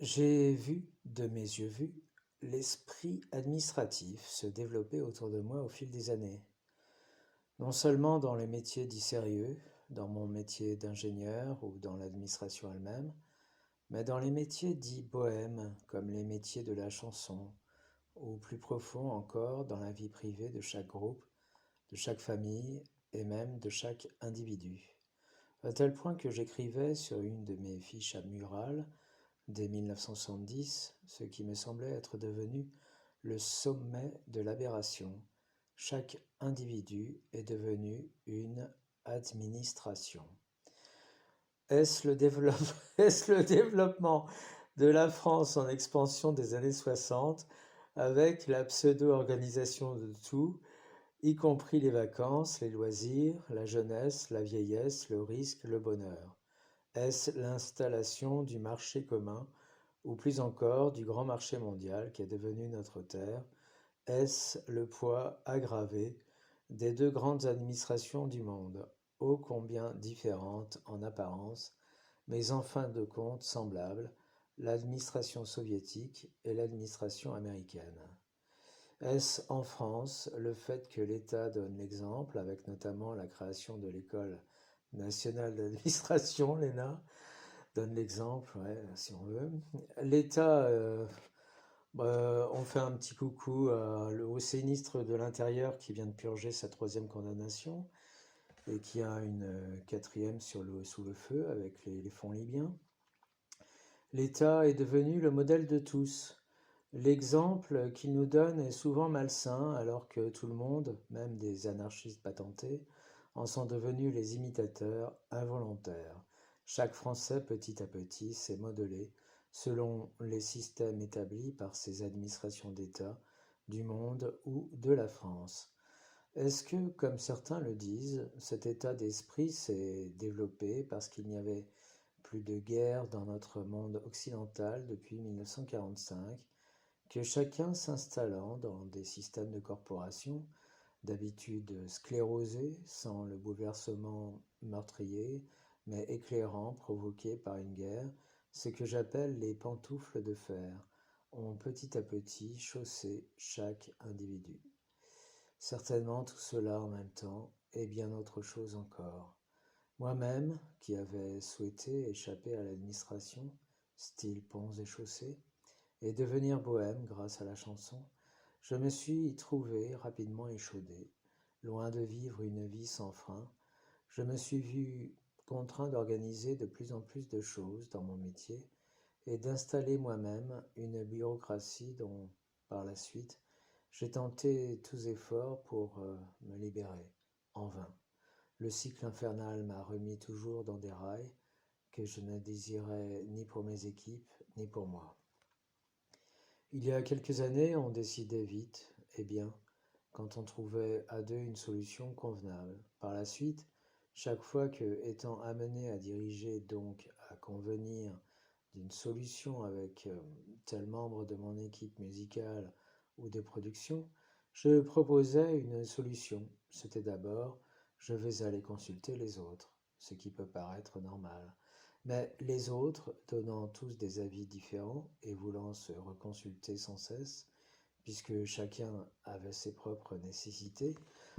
J'ai vu, de mes yeux vus, l'esprit administratif se développer autour de moi au fil des années. Non seulement dans les métiers dits sérieux, dans mon métier d'ingénieur ou dans l'administration elle-même, mais dans les métiers dits bohèmes, comme les métiers de la chanson, ou plus profond encore dans la vie privée de chaque groupe, de chaque famille et même de chaque individu. À tel point que j'écrivais sur une de mes fiches à murales dès 1970, ce qui me semblait être devenu le sommet de l'aberration. Chaque individu est devenu une administration. Est-ce le, est-ce le développement de la France en expansion des années 60 avec la pseudo-organisation de tout, y compris les vacances, les loisirs, la jeunesse, la vieillesse, le risque, le bonheur? Est-ce l'installation du marché commun ou plus encore du grand marché mondial qui est devenu notre terre? Est-ce le poids aggravé des deux grandes administrations du monde, ô combien différentes en apparence, mais en fin de compte semblables, l'administration soviétique et l'administration américaine? Est-ce en France le fait que l'État donne l'exemple, avec notamment la création de l'École nationale d'administration, l'ENA, donne l'exemple, ouais, si on veut. L'État, on fait un petit coucou au ministre de l'Intérieur qui vient de purger sa troisième condamnation et qui a une quatrième sous le feu avec les fonds libyens. L'État est devenu le modèle de tous. L'exemple qu'il nous donne est souvent malsain alors que tout le monde, même des anarchistes patentés, en sont devenus les imitateurs involontaires. Chaque Français, petit à petit, s'est modelé selon les systèmes établis par ses administrations d'État du monde ou de la France. Est-ce que, comme certains le disent, cet état d'esprit s'est développé parce qu'il n'y avait plus de guerre dans notre monde occidental depuis 1945, que chacun s'installant dans des systèmes de corporation, d'habitude sclérosés, sans le bouleversement meurtrier, mais éclairant, provoqué par une guerre, ce que j'appelle les pantoufles de fer, ont petit à petit chaussé chaque individu. Certainement tout cela en même temps, et bien autre chose encore. Moi-même, qui avais souhaité échapper à l'administration, style ponts et chaussées, et devenir bohème grâce à la chanson, je me suis trouvé rapidement échaudé. Loin de vivre une vie sans frein, je me suis vu contraint d'organiser de plus en plus de choses dans mon métier et d'installer moi-même une bureaucratie dont, par la suite, j'ai tenté tous efforts pour me libérer, en vain. Le cycle infernal m'a remis toujours dans des rails que je ne désirais ni pour mes équipes, ni pour moi. Il y a quelques années, on décidait vite et bien, quand on trouvait à deux une solution convenable. Par la suite, chaque fois que, étant amené à diriger, donc à convenir d'une solution avec tel membre de mon équipe musicale ou de production, je proposais une solution. C'était d'abord, je vais aller consulter les autres, ce qui peut paraître normal. Mais les autres, donnant tous des avis différents et voulant se reconsulter sans cesse, puisque chacun avait ses propres nécessités,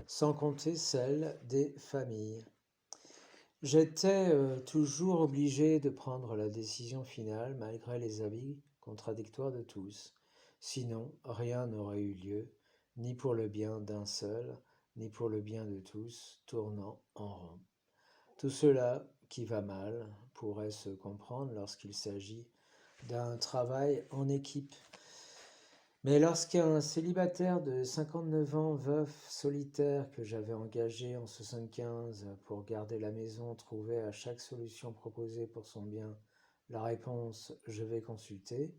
sans compter celles des familles. J'étais toujours obligé de prendre la décision finale malgré les avis contradictoires de tous. Sinon, rien n'aurait eu lieu, ni pour le bien d'un seul, ni pour le bien de tous, tournant en rond. Tout cela qui va mal pourrait se comprendre lorsqu'il s'agit d'un travail en équipe. Mais lorsqu'un célibataire de 59 ans, veuf, solitaire, que j'avais engagé en 75 pour garder la maison, trouvait à chaque solution proposée pour son bien la réponse «je vais consulter»,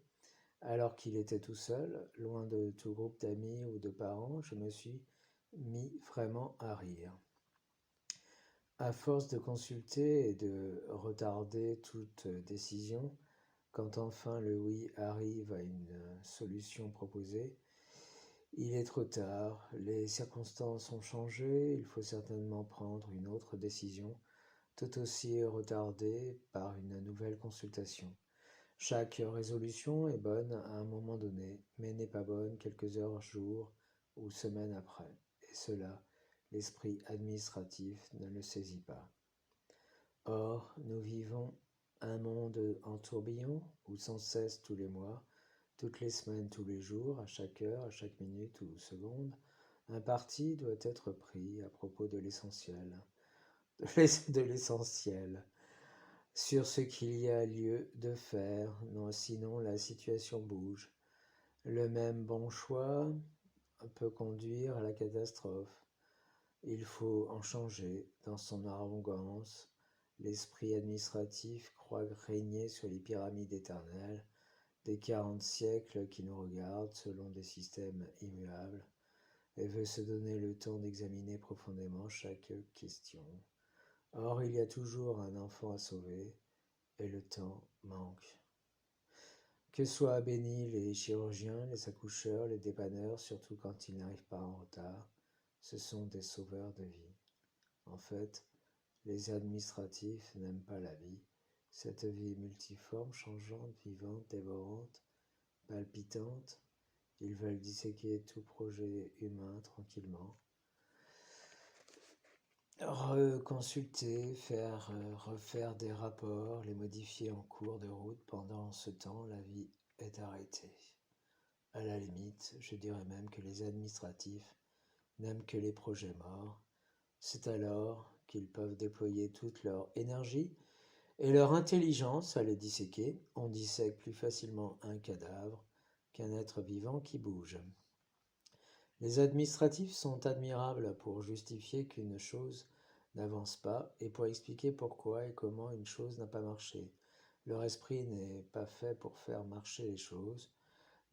alors qu'il était tout seul, loin de tout groupe d'amis ou de parents, je me suis mis vraiment à rire. À force de consulter et de retarder toute décision, quand enfin le oui arrive à une solution proposée, il est trop tard, les circonstances ont changé, il faut certainement prendre une autre décision, tout aussi retardée par une nouvelle consultation. Chaque résolution est bonne à un moment donné, mais n'est pas bonne quelques heures, jours ou semaines après. Et cela, l'esprit administratif ne le saisit pas. Or, nous vivons un monde en tourbillon où sans cesse tous les mois, toutes les semaines, tous les jours, à chaque heure, à chaque minute ou seconde, un parti doit être pris à propos de l'essentiel, de l'essentiel, sur ce qu'il y a lieu de faire, non, sinon la situation bouge. Le même bon choix peut conduire à la catastrophe. Il faut en changer. Dans son arrogance, l'esprit administratif croit régner sur les pyramides éternelles des 40 siècles qui nous regardent selon des systèmes immuables et veut se donner le temps d'examiner profondément chaque question. Or, il y a toujours un enfant à sauver et le temps manque. Que soient bénis les chirurgiens, les accoucheurs, les dépanneurs, surtout quand ils n'arrivent pas en retard, ce sont des sauveurs de vie. En fait, les administratifs n'aiment pas la vie, cette vie multiforme, changeante, vivante, dévorante, palpitante. Ils veulent disséquer tout projet humain tranquillement, reconsulter, refaire des rapports, les modifier en cours de route. Pendant ce temps, la vie est arrêtée. À la limite, je dirais même que les administratifs n'aiment que les projets morts. C'est alors qu'ils peuvent déployer toute leur énergie et leur intelligence à les disséquer. On dissèque plus facilement un cadavre qu'un être vivant qui bouge. Les administratifs sont admirables pour justifier qu'une chose n'avance pas et pour expliquer pourquoi et comment une chose n'a pas marché. Leur esprit n'est pas fait pour faire marcher les choses.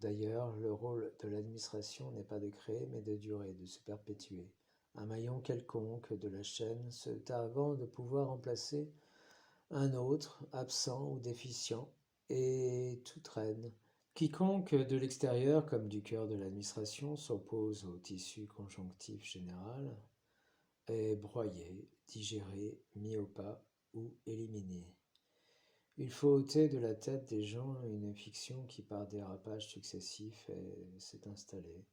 D'ailleurs, le rôle de l'administration n'est pas de créer, mais de durer, de se perpétuer. Un maillon quelconque de la chaîne se targuant de pouvoir remplacer un autre, absent ou déficient, et tout traîne. Quiconque de l'extérieur comme du cœur de l'administration s'oppose au tissu conjonctif général est broyé, digéré, mis au pas ou éliminé. Il faut ôter de la tête des gens une fiction qui par dérapages successifs s'est installée.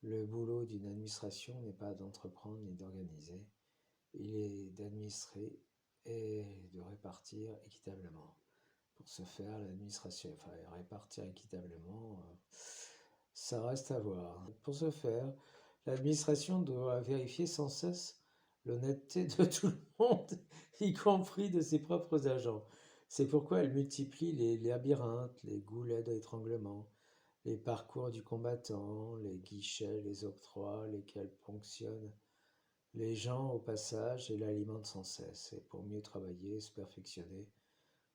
Le boulot d'une administration n'est pas d'entreprendre ni d'organiser, il est d'administrer et de répartir équitablement. Pour ce faire, l'administration, répartir équitablement, ça reste à voir. Pour ce faire, l'administration doit vérifier sans cesse l'honnêteté de tout le monde, y compris de ses propres agents. C'est pourquoi elle multiplie les labyrinthes, les goulets d'étranglement, les parcours du combattant, les guichets, les octrois, lesquels ponctionnent les gens au passage et l'alimentent sans cesse. Et pour mieux travailler et se perfectionner,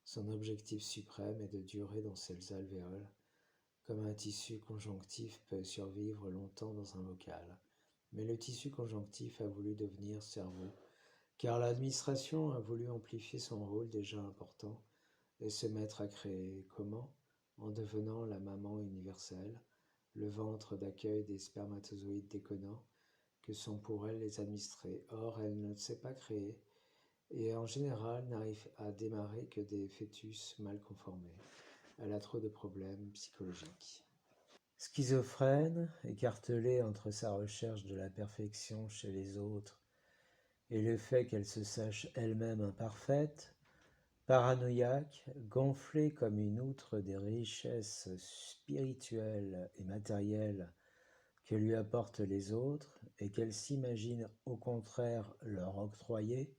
son objectif suprême est de durer dans ces alvéoles, comme un tissu conjonctif peut survivre longtemps dans un bocal. Mais le tissu conjonctif a voulu devenir cerveau, car l'administration a voulu amplifier son rôle déjà important et se mettre à créer. Comment? En devenant la maman universelle, le ventre d'accueil des spermatozoïdes déconnants que sont pour elle les administrés. Or, elle ne sait pas créer et en général n'arrive à démarrer que des fœtus mal conformés. Elle a trop de problèmes psychologiques. Schizophrène, écartelée entre sa recherche de la perfection chez les autres et le fait qu'elle se sache elle-même imparfaite, paranoïaque, gonflée comme une outre des richesses spirituelles et matérielles que lui apportent les autres et qu'elle s'imagine au contraire leur octroyer,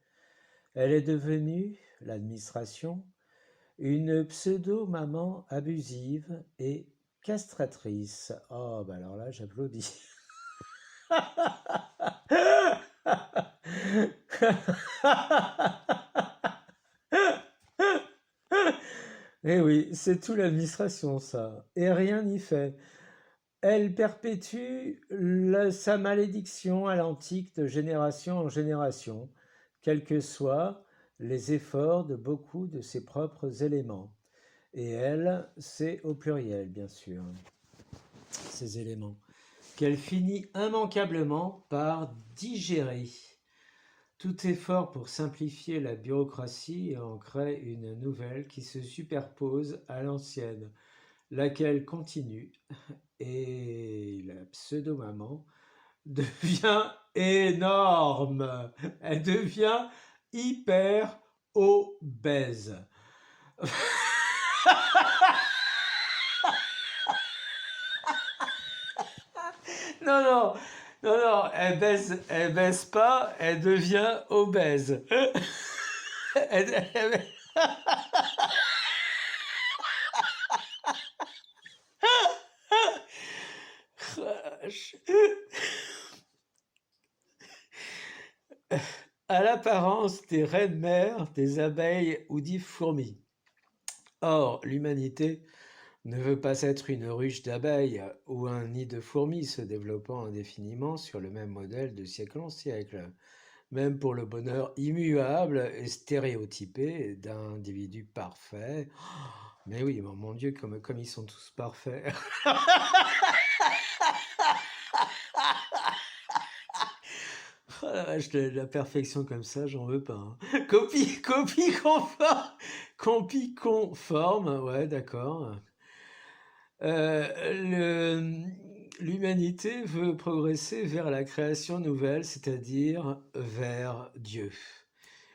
elle est devenue, l'administration, une pseudo-maman abusive et castratrice. Oh, bah alors là, j'applaudis. Eh oui, c'est tout l'administration, ça. Et rien n'y fait. Elle perpétue sa malédiction à l'antique de génération en génération, quels que soient les efforts de beaucoup de ses propres éléments. Et elle, c'est au pluriel, bien sûr, ces éléments, qu'elle finit immanquablement par digérer. Tout effort pour simplifier la bureaucratie en crée une nouvelle qui se superpose à l'ancienne, laquelle continue, et la pseudo-maman devient énorme. Elle devient hyper obèse. Non, non, non, non, elle baisse pas, elle devient obèse. Elle- elle- à l'apparence des reines-mères, des abeilles ou des fourmis. Or, l'humanité ne veut pas être une ruche d'abeilles ou un nid de fourmis se développant indéfiniment sur le même modèle de siècle en siècle, même pour le bonheur immuable et stéréotypé d'individus parfaits. Mais oui, mon Dieu, comme ils sont tous parfaits. Oh la vache, la perfection comme ça, j'en veux pas. Hein. Copie conforme, ouais, d'accord. L'humanité veut progresser vers la création nouvelle, c'est-à-dire vers Dieu.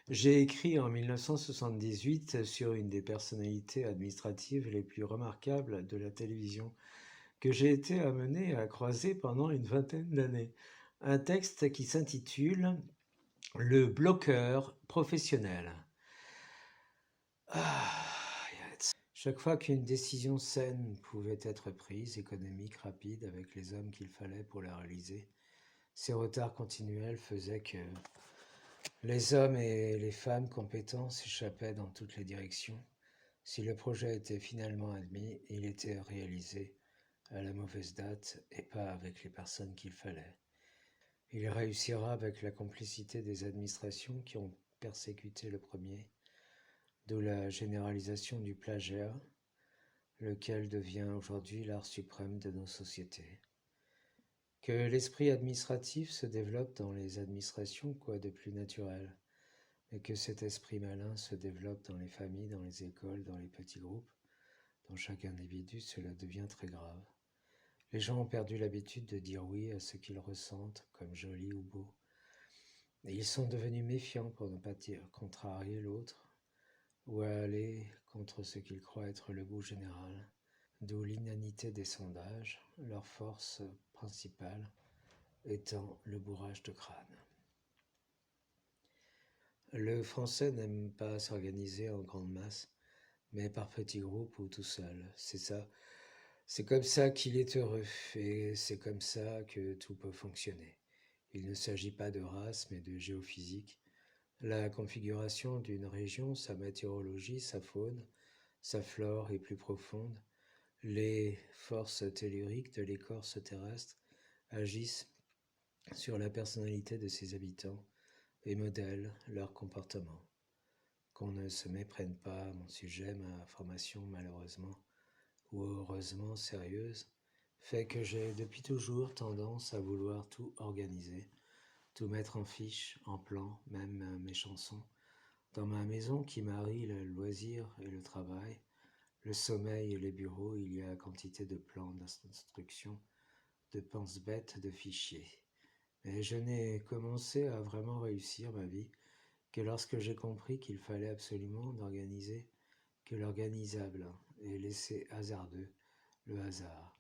J'ai écrit en 1978 sur une des personnalités administratives les plus remarquables de la télévision, que j'ai été amené à croiser pendant une vingtaine d'années. Un texte qui s'intitule « Le bloqueur professionnel ». Chaque fois qu'une décision saine pouvait être prise, économique, rapide, avec les hommes qu'il fallait pour la réaliser, ces retards continuels faisaient que les hommes et les femmes compétents s'échappaient dans toutes les directions. Si le projet était finalement admis, il était réalisé à la mauvaise date et pas avec les personnes qu'il fallait. Il réussira avec la complicité des administrations qui ont persécuté le premier, d'où la généralisation du plagiat, lequel devient aujourd'hui l'art suprême de nos sociétés. Que l'esprit administratif se développe dans les administrations, quoi de plus naturel, mais que cet esprit malin se développe dans les familles, dans les écoles, dans les petits groupes, dans chaque individu, cela devient très grave. Les gens ont perdu l'habitude de dire oui à ce qu'ils ressentent comme joli ou beau. Et ils sont devenus méfiants pour ne pas contrarier l'autre ou aller contre ce qu'ils croient être le goût général. D'où l'inanité des sondages, leur force principale étant le bourrage de crâne. Le français n'aime pas s'organiser en grande masse, mais par petits groupes ou tout seul. C'est ça. C'est comme ça qu'il est heureux, et c'est comme ça que tout peut fonctionner. Il ne s'agit pas de race, mais de géophysique. La configuration d'une région, sa météorologie, sa faune, sa flore est plus profonde. Les forces telluriques de l'écorce terrestre agissent sur la personnalité de ses habitants et modèlent leur comportement. Qu'on ne se méprenne pas à mon sujet, ma formation malheureusement ou heureusement sérieuse fait que j'ai depuis toujours tendance à vouloir tout organiser, tout mettre en fiche, en plan, même mes chansons. Dans ma maison qui marie le loisir et le travail, le sommeil et les bureaux, il y a quantité de plans d'instruction, de pense-bêtes, de fichiers. Mais je n'ai commencé à vraiment réussir ma vie que lorsque j'ai compris qu'il fallait absolument n'organiser que l'organisable et laisser hasardeux le hasard.